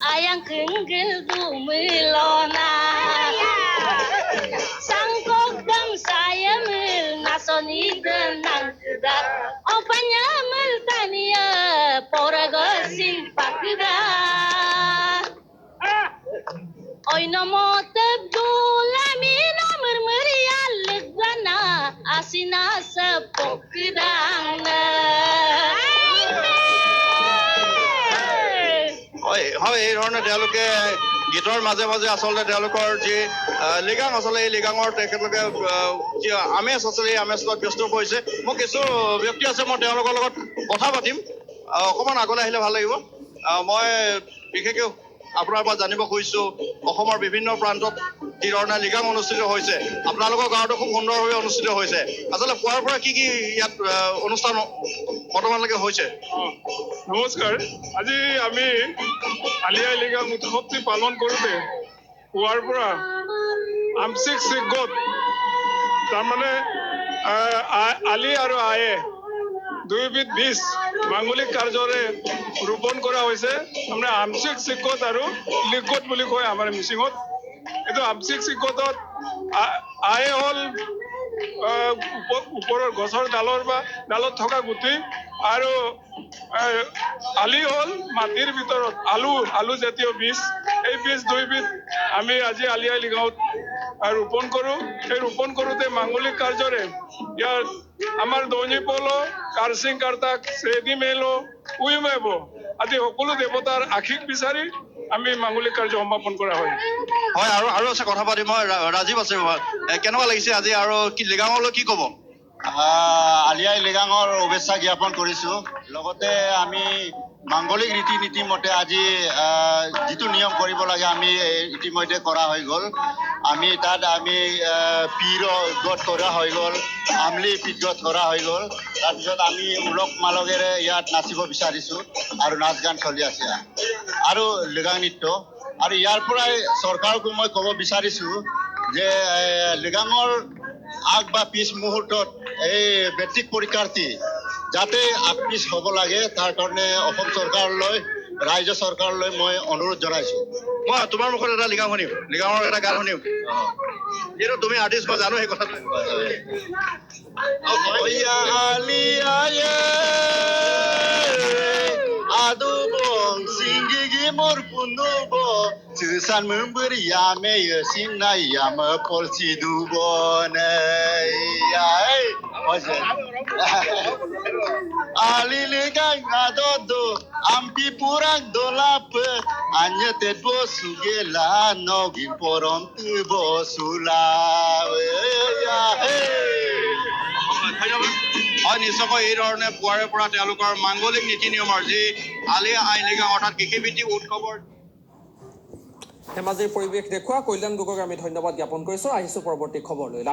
ayang kenggel dumilona sangkok bang saya mil nasoni denang kedar opanya mil tania poragosing pakda oi nomo tebdula mina murmurial legana asina sepokdana হয় হয় এই ধৰণে তেওঁলোকে গীতৰ মাজে মাজে আচলতে তেওঁলোকৰ যি লিগাং আচলতে এই লিগাঙৰ তেখেতলোকে যি আমেজ আচলতে এই আমেজ লোৱাত ব্যস্ত কৰিছে মই কিছু ব্যক্তি আছে মই তেওঁলোকৰ লগত কথা পাতিম অকণমান আগলৈ আহিলে ভাল লাগিব মই বিশেষকৈ আপোনাৰ পৰা জানিব খুজিছোঁ অসমৰ বিভিন্ন প্ৰান্তত যি ধৰণে লিগাং অনুষ্ঠিত হৈছে আপোনালোকৰ গাঁৱতো খুব সুন্দৰভাৱে অনুষ্ঠিত হৈছে আচলতে পুৱাৰ পৰা কি ইয়াত অনুষ্ঠান বৰ্তমানলৈকে হৈছে নমস্কাৰ আজি আমি আলি আই লিগাং উৎসৱটি পালন কৰোঁতে পুৱাৰ পৰা আংশিক সিদ্ধত তাৰমানে আলি আৰু আয়ে দুয়োবিধ বীজ মাংগলিক কাৰ্যৰে ৰোপণ কৰা হৈছে তাৰমানে আংশিক সিদ্ধত আৰু লিগত বুলি কয় আমাৰ মিচিঙত এইটো আংশিক সিদ্ধত আয়ে হ'ল ওপৰৰ গছৰ ডালত থকা গুটি আৰু আলি হ'ল মাটিৰ ভিতৰত আলু জাতীয় বীজ এই বীজ দুইবিধ আমি আজি আলি আই লিগাঙত ৰোপণ কৰোঁ এই ৰোপণ কৰোঁতে মাংগলিক কাৰ্যৰে ইয়াৰ আমাৰ দৈনী পল কাৰচিং কাৰ্তাক চেদি মেলো উইমেব আদি সকলো দেৱতাৰ আশীষ বিচাৰি আমি মাংগলিক কাৰ্য সমাপন কৰা হয় হয় আৰু আছে কথা পাতি মই ৰাজীৱ আছে কেনেকুৱা লাগিছে আজি আৰু কি লিগাঙলৈ কি ক'ব আলি আই লিগাঙৰ শুভেচ্ছা জ্ঞাপন কৰিছোঁ লগতে আমি মাংগলিক ৰীতি নীতি মতে আজি যিটো নিয়ম কৰিব লাগে আমি ইতিমধ্যে কৰা হৈ গ'ল আমি তাত পীৰ গত কৰা হৈ গ'ল আমলি পিগত কৰা হৈ গ'ল তাৰপিছত আমি উলক মালকেৰে ইয়াত নাচিব বিচাৰিছোঁ আৰু নাচ গান চলি আছে আৰু লিগাং নৃত্য আৰু ইয়াৰ পৰাই চৰকাৰকো মই ক'ব বিচাৰিছোঁ যে লিগাঙৰ আগ বা পিছ মুহূৰ্তত এই মেট্ৰিক পৰীক্ষাৰ্থী যাতে আগপিছ হ'ব লাগে তাৰ কাৰণে অসম চৰকাৰলৈ ৰাজ্য চৰকাৰলৈ মই অনুৰোধ জনাইছোঁ মই তোমাৰ মুখত এটা লিগাং শুনিম লিগাঙৰ এটা গান শুনিম যিহেতু তুমি আৰ্টিষ্ট মই জানো সেই কথাটো আলি আয়ে আদু বং সিংগি মোর পুনুব চিসান মুম্বুর ইয়ামে সিনা ইয়াম পলসি দুবনে আই আলি লিগাং আদো ampi purang dolap anya te bosugela nogi porom tu bosula হয় নিশ্চয়কৈ এই ধৰণে পুৱাৰে পৰা তেওঁলোকৰ মাংগলিক নীতি নিয়মৰ যি আলি আই লিগাং অৰ্থাৎ কৃষিভিত্তিক উৎসৱৰ ধেমাজিৰ পৰিৱেশ দেখুওৱা কল্যাণ গগৈক আমি ধন্যবাদ জ্ঞাপন কৰিছোঁ আহিছোঁ পৰৱৰ্তী খবৰলৈ